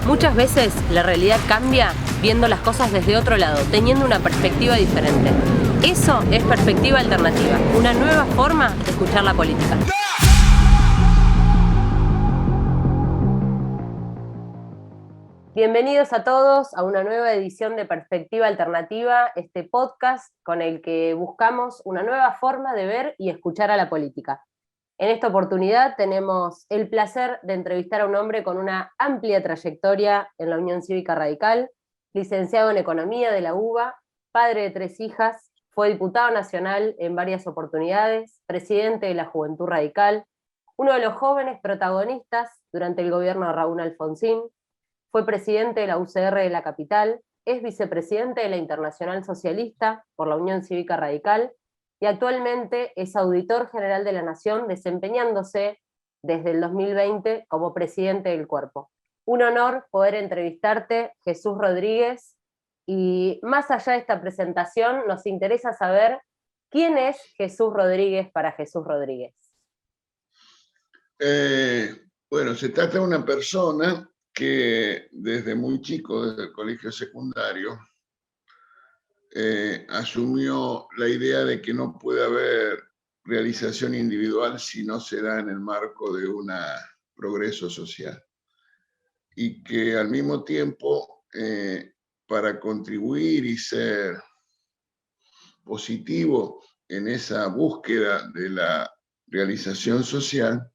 Muchas veces la realidad cambia viendo las cosas desde otro lado, teniendo una perspectiva diferente. Eso es perspectiva alternativa, una nueva forma de escuchar la política. Bienvenidos a todos a una nueva edición de Perspectiva Alternativa, este podcast con el que buscamos una nueva forma de ver y escuchar a la política. En esta oportunidad tenemos el placer de entrevistar a un hombre con una amplia trayectoria en la Unión Cívica Radical, licenciado en Economía de la UBA, padre de 3 hijas, fue diputado nacional en varias oportunidades, presidente de la Juventud Radical, uno de los jóvenes protagonistas durante el gobierno de Raúl Alfonsín, fue presidente de la UCR de la capital, es vicepresidente de la Internacional Socialista por la Unión Cívica Radical y actualmente es auditor general de la Nación, desempeñándose desde el 2020 como presidente del cuerpo. Un honor poder entrevistarte, Jesús Rodríguez, y más allá de esta presentación, nos interesa saber quién es Jesús Rodríguez para Jesús Rodríguez. Bueno, se trata de una persona que desde muy chico, desde el colegio secundario, asumió la idea de que no puede haber realización individual si no se da en el marco de un progreso social. Y que al mismo tiempo, para contribuir y ser positivo en esa búsqueda de la realización social,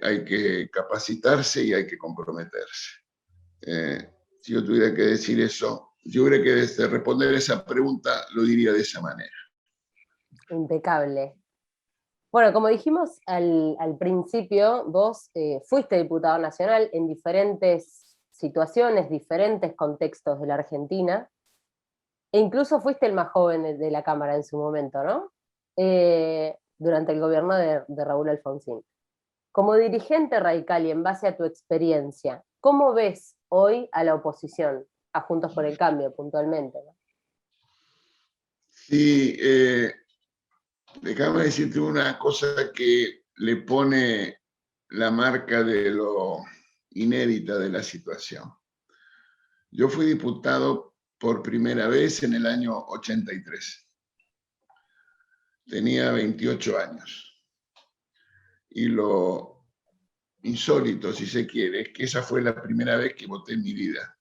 hay que capacitarse y hay que comprometerse. Si yo tuviera que decir eso, yo creo que desde responder esa pregunta lo diría de esa manera. Impecable. Bueno, como dijimos al principio, vos fuiste diputado nacional en diferentes situaciones, diferentes contextos de la Argentina, e incluso fuiste el más joven de la Cámara en su momento, ¿no? Durante el gobierno de Raúl Alfonsín. Como dirigente radical y en base a tu experiencia, ¿cómo ves hoy a la oposición, a Juntos por el Cambio puntualmente, ¿no? Sí, déjame decirte una cosa que le pone la marca de lo inédita de la situación. Yo fui diputado por primera vez en el año 83. Tenía 28 años. Y lo insólito, si se quiere, es que esa fue la primera vez que voté en mi vida.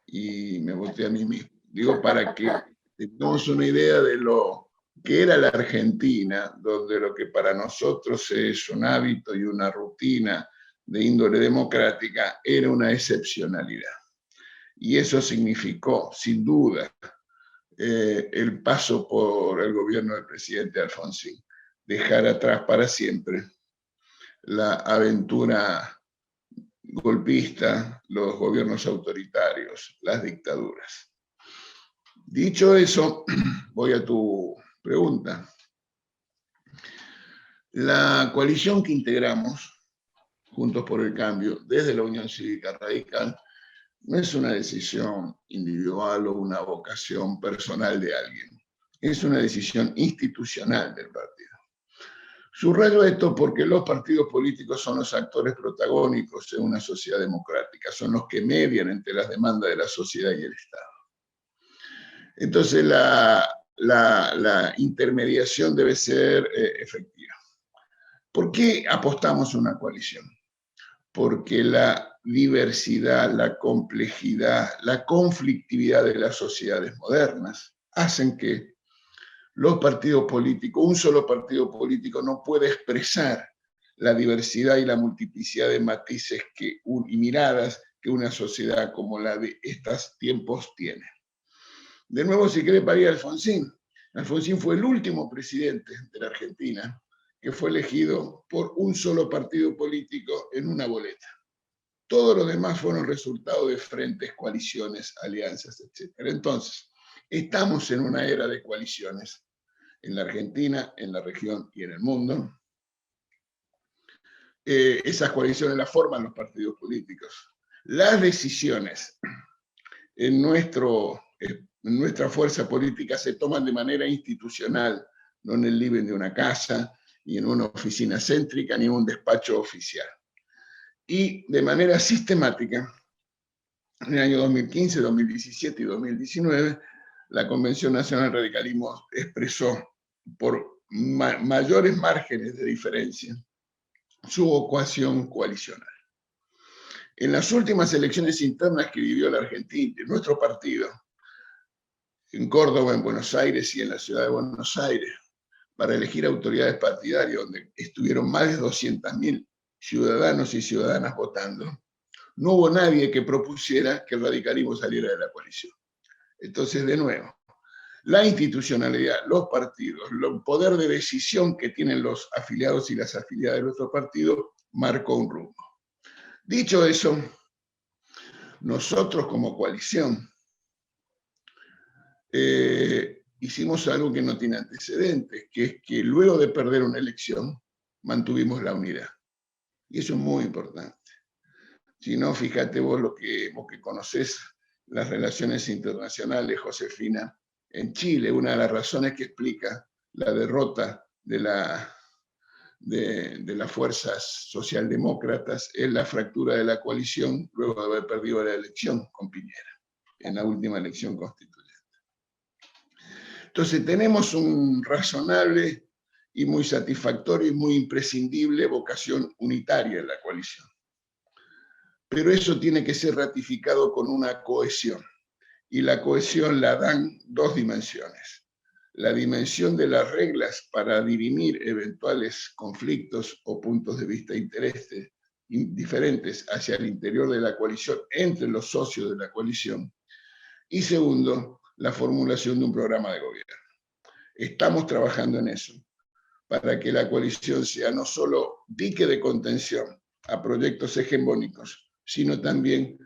Y me voté a mí mismo. Digo, para que tengamos una idea de lo que era la Argentina, donde lo que para nosotros es un hábito y una rutina de índole democrática era una excepcionalidad. Y eso significó, sin duda, el paso por el gobierno del presidente Alfonsín, dejar atrás para siempre la aventura golpista, los gobiernos autoritarios, las dictaduras. Dicho eso, voy a tu pregunta. La coalición que integramos, Juntos por el Cambio, desde la Unión Cívica Radical, no es una decisión individual o una vocación personal de alguien. Es una decisión institucional del partido. Subrayo esto porque los partidos políticos son los actores protagónicos en una sociedad democrática, son los que median entre las demandas de la sociedad y el Estado. Entonces la intermediación debe ser efectiva. ¿Por qué apostamos a una coalición? Porque la diversidad, la complejidad, la conflictividad de las sociedades modernas hacen que los partidos políticos, un solo partido político no puede expresar la diversidad y la multiplicidad de matices y miradas que una sociedad como la de estos tiempos tiene. De nuevo, si quiere, para ir a Alfonsín. Alfonsín fue el último presidente de la Argentina que fue elegido por un solo partido político en una boleta. Todos los demás fueron resultado de frentes, coaliciones, alianzas, etc. Entonces, estamos en una era de coaliciones en la Argentina, en la región y en el mundo. Esas coaliciones las forman los partidos políticos. Las decisiones en nuestra fuerza política se toman de manera institucional, no en el living de una casa, ni en una oficina céntrica, ni en un despacho oficial. Y de manera sistemática En el año 2015, 2017 y 2019, la Convención Nacional del Radicalismo expresó por mayores márgenes de diferencia su vocación coalicional. En las últimas elecciones internas que vivió la Argentina, nuestro partido, en Córdoba, en Buenos Aires y en la ciudad de Buenos Aires, para elegir autoridades partidarias, donde estuvieron más de 200.000 ciudadanos y ciudadanas votando, no hubo nadie que propusiera que el radicalismo saliera de la coalición. Entonces, de nuevo, la institucionalidad, los partidos, el poder de decisión que tienen los afiliados y las afiliadas de nuestro partido, marcó un rumbo. Dicho eso, nosotros como coalición hicimos algo que no tiene antecedentes, que es que luego de perder una elección, mantuvimos la unidad. Y eso es muy importante. Si no, fíjate vos vos que conocés las relaciones internacionales, Josefina, en Chile, una de las razones que explica la derrota de las fuerzas socialdemócratas es la fractura de la coalición luego de haber perdido la elección con Piñera, en la última elección constituyente. Entonces tenemos un razonable y muy satisfactorio y muy imprescindible vocación unitaria en la coalición. Pero eso tiene que ser ratificado con una cohesión. Y la cohesión la dan dos dimensiones. La dimensión de las reglas para dirimir eventuales conflictos o puntos de vista diferentes hacia el interior de la coalición, entre los socios de la coalición. Y segundo, la formulación de un programa de gobierno. Estamos trabajando en eso, para que la coalición sea no solo dique de contención a proyectos hegemónicos, sino también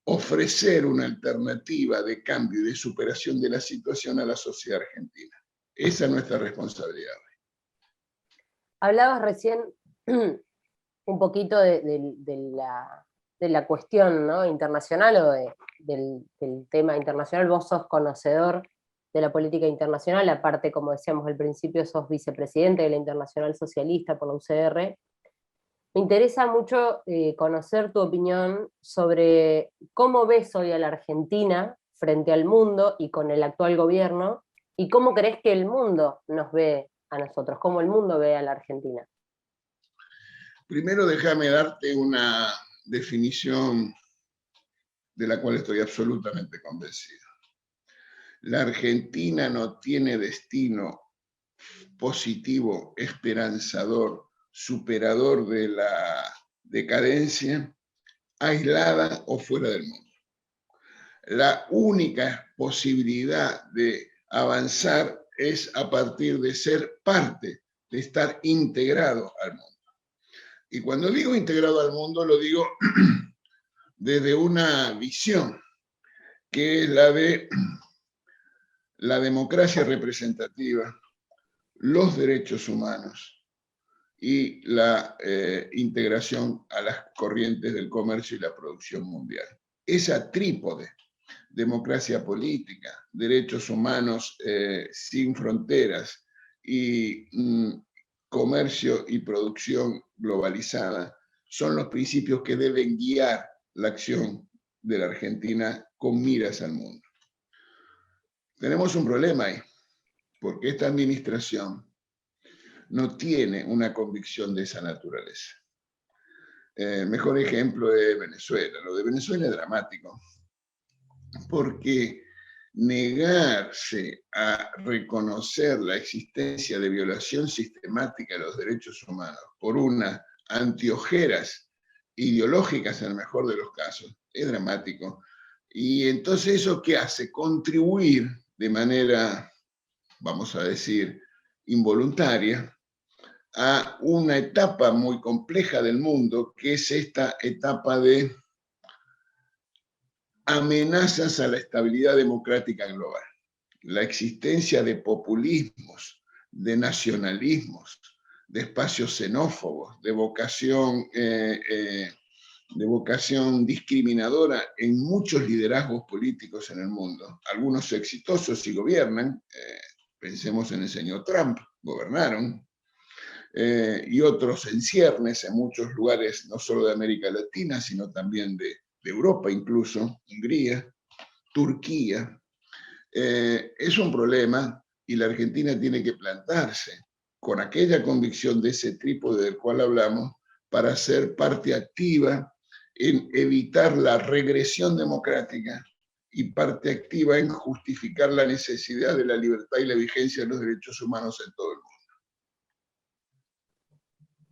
ofrecer una alternativa de cambio y de superación de la situación a la sociedad argentina. Esa es nuestra responsabilidad. Hablabas recién un poquito de la cuestión, ¿no?, internacional o del tema internacional. Vos sos conocedor de la política internacional, aparte, como decíamos al principio, sos vicepresidente de la Internacional Socialista por la UCR. Me interesa mucho conocer tu opinión sobre cómo ves hoy a la Argentina frente al mundo y con el actual gobierno, y cómo crees que el mundo nos ve a nosotros, cómo el mundo ve a la Argentina. Primero déjame darte una definición de la cual estoy absolutamente convencido. La Argentina no tiene destino positivo, esperanzador, superador de la decadencia, aislada o fuera del mundo. La única posibilidad de avanzar es a partir de ser parte, de estar integrado al mundo. Y cuando digo integrado al mundo, lo digo desde una visión, que es la de la democracia representativa, los derechos humanos y la integración a las corrientes del comercio y la producción mundial. Esa trípode, democracia política, derechos humanos sin fronteras y comercio y producción globalizada, son los principios que deben guiar la acción de la Argentina con miras al mundo. Tenemos un problema ahí, porque esta administración no tiene una convicción de esa naturaleza. El mejor ejemplo es Venezuela. Lo de Venezuela es dramático, porque negarse a reconocer la existencia de violación sistemática de los derechos humanos por unas antiojeras ideológicas, en el mejor de los casos, es dramático. Y entonces, ¿eso qué hace? Contribuir de manera, vamos a decir, involuntaria, a una etapa muy compleja del mundo, que es esta etapa de amenazas a la estabilidad democrática global. La existencia de populismos, de nacionalismos, de espacios xenófobos, de vocación discriminadora en muchos liderazgos políticos en el mundo. Algunos exitosos y gobiernan, pensemos en el señor Trump, gobernaron, y otros en ciernes en muchos lugares, no solo de América Latina, sino también de Europa incluso, Hungría, Turquía. Es un problema y la Argentina tiene que plantarse con aquella convicción de ese trípode del cual hablamos para ser parte activa en evitar la regresión democrática y parte activa en justificar la necesidad de la libertad y la vigencia de los derechos humanos en todo el mundo.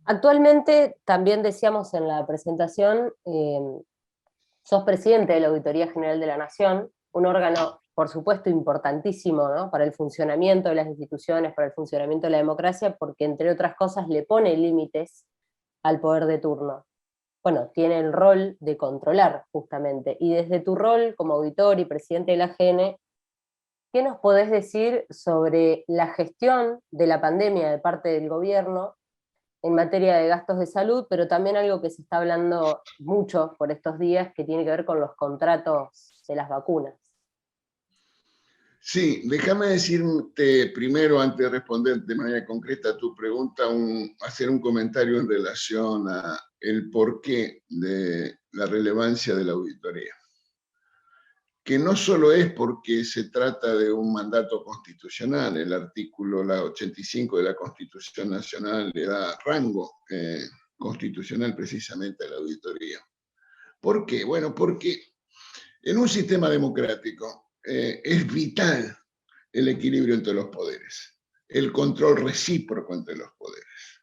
Actualmente, también decíamos en la presentación, sos presidente de la Auditoría General de la Nación, un órgano, por supuesto, importantísimo, ¿no?, para el funcionamiento de las instituciones, para el funcionamiento de la democracia, porque, entre otras cosas, le pone límites al poder de turno. Bueno, tiene el rol de controlar, justamente. Y desde tu rol como auditor y presidente de la AGN, ¿qué nos podés decir sobre la gestión de la pandemia de parte del gobierno en materia de gastos de salud, pero también algo que se está hablando mucho por estos días, que tiene que ver con los contratos de las vacunas? Sí, déjame decirte primero, antes de responder de manera concreta a tu pregunta, hacer un comentario en relación a el porqué de la relevancia de la auditoría. Que no solo es porque se trata de un mandato constitucional, el artículo 85 de la Constitución Nacional le da rango constitucional precisamente a la auditoría. ¿Por qué? Bueno, porque en un sistema democrático es vital el equilibrio entre los poderes, el control recíproco entre los poderes.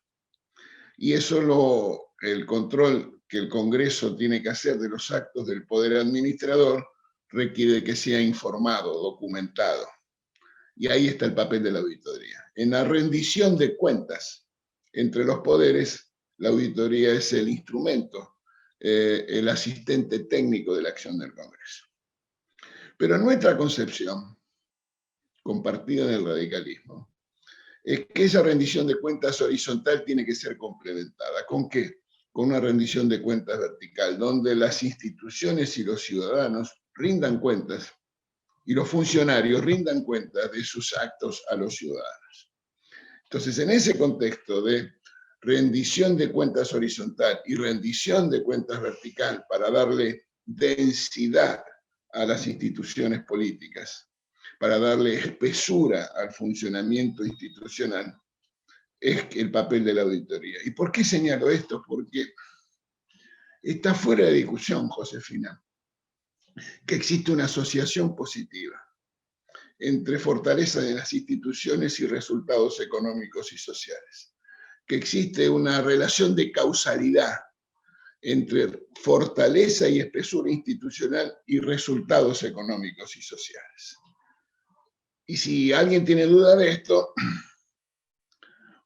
Y eso el control que el Congreso tiene que hacer de los actos del poder administrador requiere que sea informado, documentado. Y ahí está el papel de la auditoría. En la rendición de cuentas entre los poderes, la auditoría es el instrumento, el asistente técnico de la acción del Congreso. Pero nuestra concepción, compartida en el radicalismo, es que esa rendición de cuentas horizontal tiene que ser complementada. ¿Con qué? Con una rendición de cuentas vertical, donde las instituciones y los ciudadanos rindan cuentas y los funcionarios rindan cuentas de sus actos a los ciudadanos. Entonces, en ese contexto de rendición de cuentas horizontal y rendición de cuentas vertical para darle densidad a las instituciones políticas, para darle espesura al funcionamiento institucional, es el papel de la auditoría. ¿Y por qué señalo esto? Porque está fuera de discusión, Josefina, que existe una asociación positiva entre fortaleza de las instituciones y resultados económicos y sociales, que existe una relación de causalidad entre fortaleza y espesura institucional y resultados económicos y sociales. Y si alguien tiene duda de esto,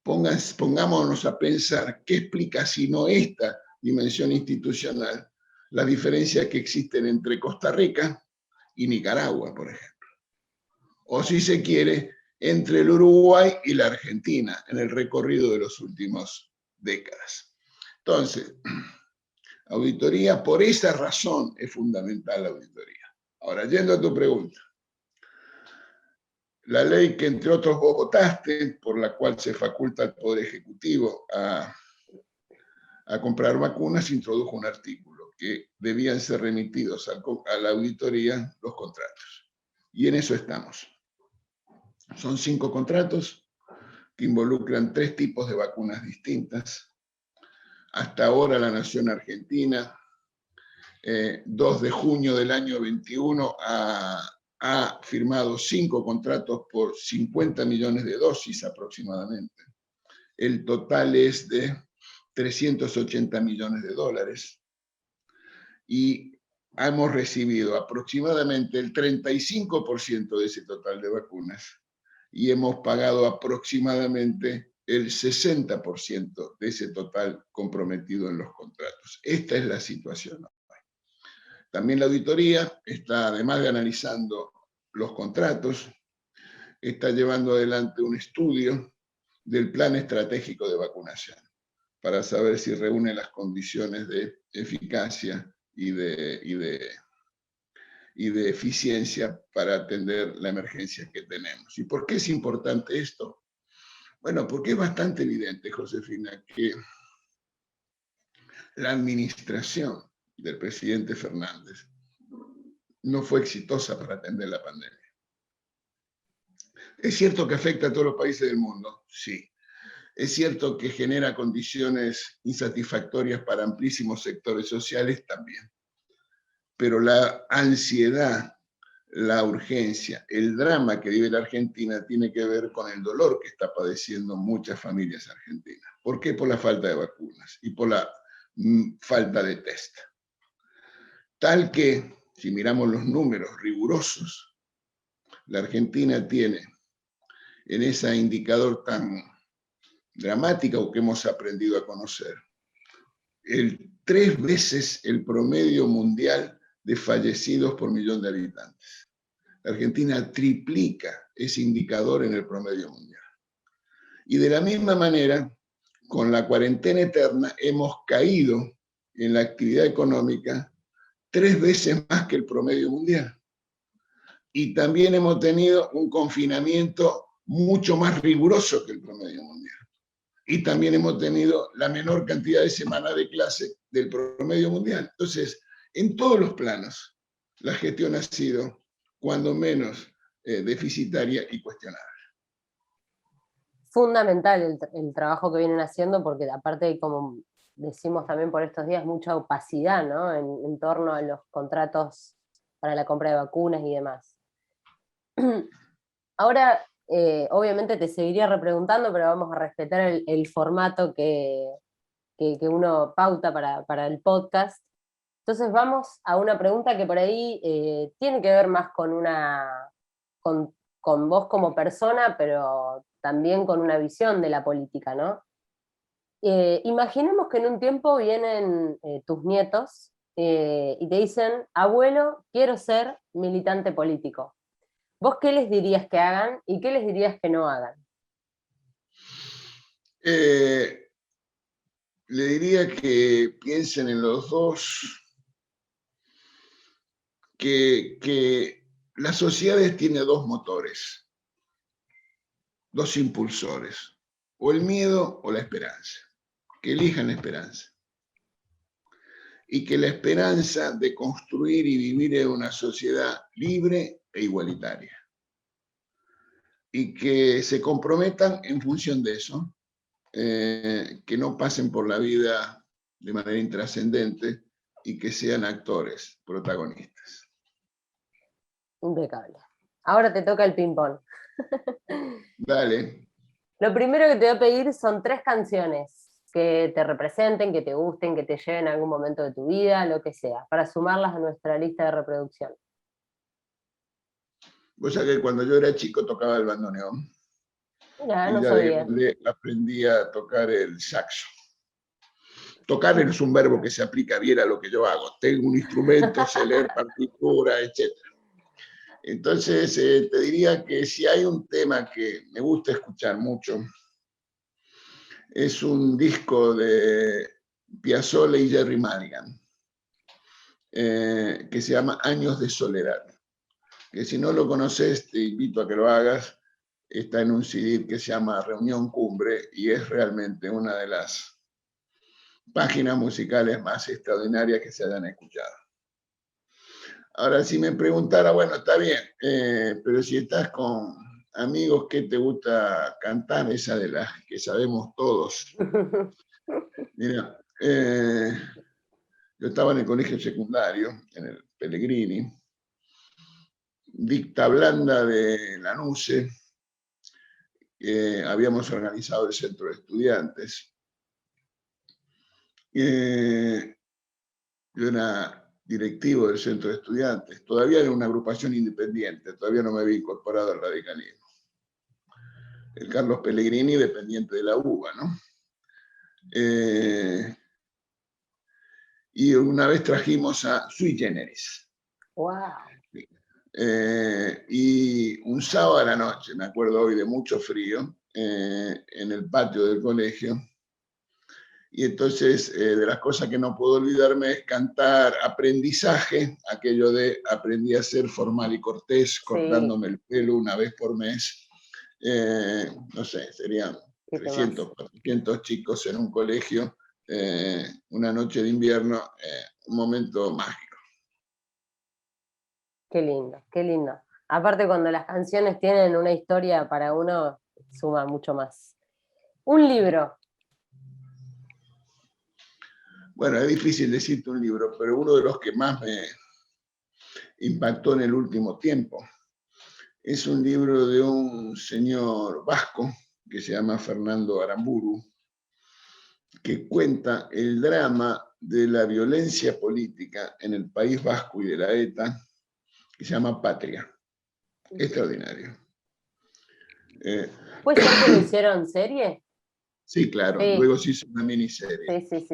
pongámonos a pensar qué explica, si no esta dimensión institucional, las diferencias que existen entre Costa Rica y Nicaragua, por ejemplo. O si se quiere, entre el Uruguay y la Argentina en el recorrido de las últimas décadas. Entonces, auditoría, por esa razón es fundamental la auditoría. Ahora, yendo a tu pregunta. La ley que entre otros vos votaste, por la cual se faculta al Poder Ejecutivo a comprar vacunas, introdujo un artículo que debían ser remitidos a la auditoría los contratos. Y en eso estamos. Son 5 contratos que involucran 3 tipos de vacunas distintas. Hasta ahora la Nación Argentina, 2 de junio del año 21, ha firmado 5 contratos por 50 millones de dosis aproximadamente. El total es de 380 millones de dólares. Y hemos recibido aproximadamente el 35% de ese total de vacunas y hemos pagado aproximadamente el 60% de ese total comprometido en los contratos. Esta es la situación. También la auditoría está, además de analizando los contratos, está llevando adelante un estudio del plan estratégico de vacunación para saber si reúne las condiciones de eficacia y de eficiencia para atender la emergencia que tenemos. ¿Y por qué es importante esto? Bueno, porque es bastante evidente, Josefina, que la administración del presidente Fernández no fue exitosa para atender la pandemia. ¿Es cierto que afecta a todos los países del mundo? Sí. ¿Es cierto que genera condiciones insatisfactorias para amplísimos sectores sociales? También. Pero la ansiedad, la urgencia, el drama que vive la Argentina tiene que ver con el dolor que está padeciendo muchas familias argentinas. ¿Por qué? Por la falta de vacunas y por la falta de test. Tal que, si miramos los números rigurosos, la Argentina tiene en ese indicador tan dramático que hemos aprendido a conocer, 3 veces el promedio mundial de fallecidos por millón de habitantes. La Argentina triplica ese indicador en el promedio mundial. Y de la misma manera, con la cuarentena eterna, hemos caído en la actividad económica 3 veces más que el promedio mundial. Y también hemos tenido un confinamiento mucho más riguroso que el promedio mundial. Y también hemos tenido la menor cantidad de semanas de clase del promedio mundial. Entonces, en todos los planos, la gestión ha sido, cuando menos, deficitaria y cuestionable. Fundamental el trabajo que vienen haciendo, porque aparte, como decimos también por estos días, mucha opacidad, ¿no? en torno a los contratos para la compra de vacunas y demás. Ahora, obviamente te seguiría repreguntando, pero vamos a respetar el formato que uno pauta para el podcast. Entonces vamos a una pregunta que por ahí tiene que ver más con vos como persona, pero también con una visión de la política, ¿no? Imaginemos que en un tiempo vienen tus nietos y te dicen, abuelo, quiero ser militante político. ¿Vos qué les dirías que hagan y qué les dirías que no hagan? Le diría que piensen en los dos, que las sociedades tienen 2 motores, 2 impulsores, o el miedo o la esperanza, que elijan la esperanza. Y que la esperanza de construir y vivir en una sociedad libre e igualitaria. Y que se comprometan en función de eso, que no pasen por la vida de manera intrascendente y que sean actores, protagonistas. Impecable. Ahora te toca el ping-pong. Dale. Lo primero que te voy a pedir son 3 canciones que te representen, que te gusten, que te lleven a algún momento de tu vida, lo que sea, para sumarlas a nuestra lista de reproducción. Vos sabés que cuando yo era chico tocaba el bandoneón. Mira, Y no ya de sabía. grande aprendí a tocar el saxo. Tocar es un verbo que se aplica bien a lo que yo hago. Tengo un instrumento, sé leer partitura, etc. Entonces, te diría que si hay un tema que me gusta escuchar mucho, es un disco de Piazzolla y Jerry Mulligan, que se llama Años de Soledad. Que si no lo conoces, te invito a que lo hagas. Está en un CD que se llama Reunión Cumbre y es realmente una de las páginas musicales más extraordinarias que se hayan escuchado. Ahora, si me preguntara, bueno, está bien, pero si estás con amigos, ¿qué te gusta cantar? Esa de las que sabemos todos. Mira, yo estaba en el colegio secundario, en el Pellegrini, Dicta Blanda de Lanuse, habíamos organizado el centro de estudiantes. Yo era directivo del centro de estudiantes, todavía era una agrupación independiente, todavía no me había incorporado al radicalismo. El Carlos Pellegrini, dependiente de la UBA, ¿no? Y una vez trajimos a Sui Generis. Wow. Y un sábado a la noche, me acuerdo hoy de mucho frío, en el patio del colegio. Y entonces, de las cosas que no puedo olvidarme es cantar Aprendizaje, aquello de aprendí a ser formal y cortés, cortándome el pelo una vez por mes. No sé, serían 300, 400 chicos en un colegio una noche de invierno, un momento mágico. Qué lindo, qué lindo. Aparte cuando las canciones tienen una historia para uno, suma mucho más. Un libro. Bueno, es difícil decirte un libro, pero uno de los que más me impactó en el último tiempo es un libro de un señor vasco que se llama Fernando Aramburu, que cuenta el drama de la violencia política en el País Vasco y de la ETA, que se llama Patria. Extraordinario. ¿Puede ser que lo hicieron serie? Sí, claro. Sí. Luego se hizo una miniserie. Sí.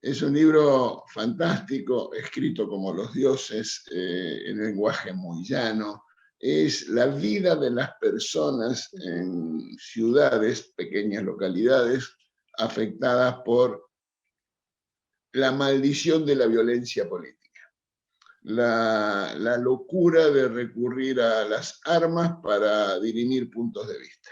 Es un libro fantástico, escrito como los dioses, en lenguaje muy llano. Es la vida de las personas en ciudades, pequeñas localidades, afectadas por la maldición de la violencia política. La locura de recurrir a las armas para dirimir puntos de vista.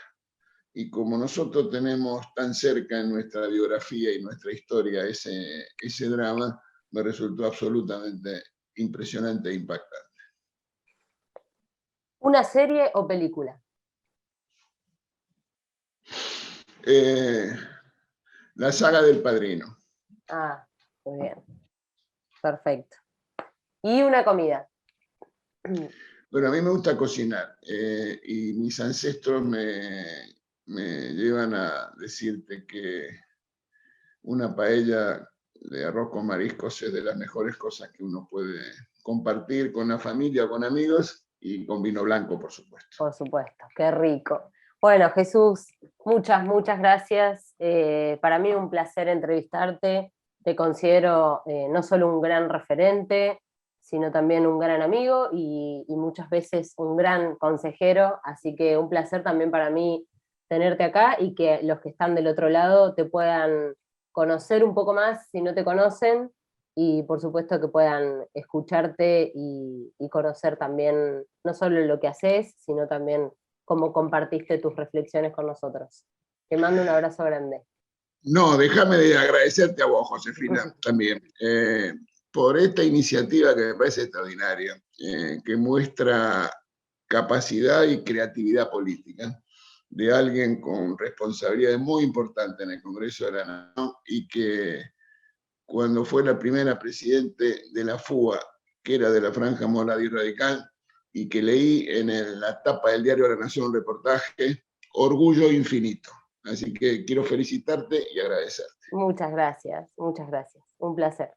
Y como nosotros tenemos tan cerca en nuestra biografía y nuestra historia ese drama, me resultó absolutamente impresionante e impactante. ¿Una serie o película? La saga del Padrino. Ah, muy bien. Perfecto. ¿Y una comida? Bueno, a mí me gusta cocinar, y mis ancestros me llevan a decirte que una paella de arroz con mariscos es de las mejores cosas que uno puede compartir con la familia o con amigos, y con vino blanco, por supuesto. Por supuesto, qué rico. Bueno, Jesús, muchas gracias. Para mí un placer entrevistarte. Te considero no solo un gran referente, sino también un gran amigo y muchas veces un gran consejero. Así que un placer también para mí tenerte acá y que los que están del otro lado te puedan conocer un poco más si no te conocen y por supuesto que puedan escucharte y conocer también no solo lo que haces, sino también cómo compartiste tus reflexiones con nosotros. Te mando un abrazo grande. No, déjame de agradecerte a vos, Josefina, también, por esta iniciativa que me parece extraordinaria, que muestra capacidad y creatividad política de alguien con responsabilidades muy importantes en el Congreso de la Nación, y que cuando fue la primera presidente de la FUA, que era de la Franja Morada y Radical, y que leí en la tapa del diario La Nación un reportaje, orgullo infinito. Así que quiero felicitarte y agradecerte. Muchas gracias. Un placer.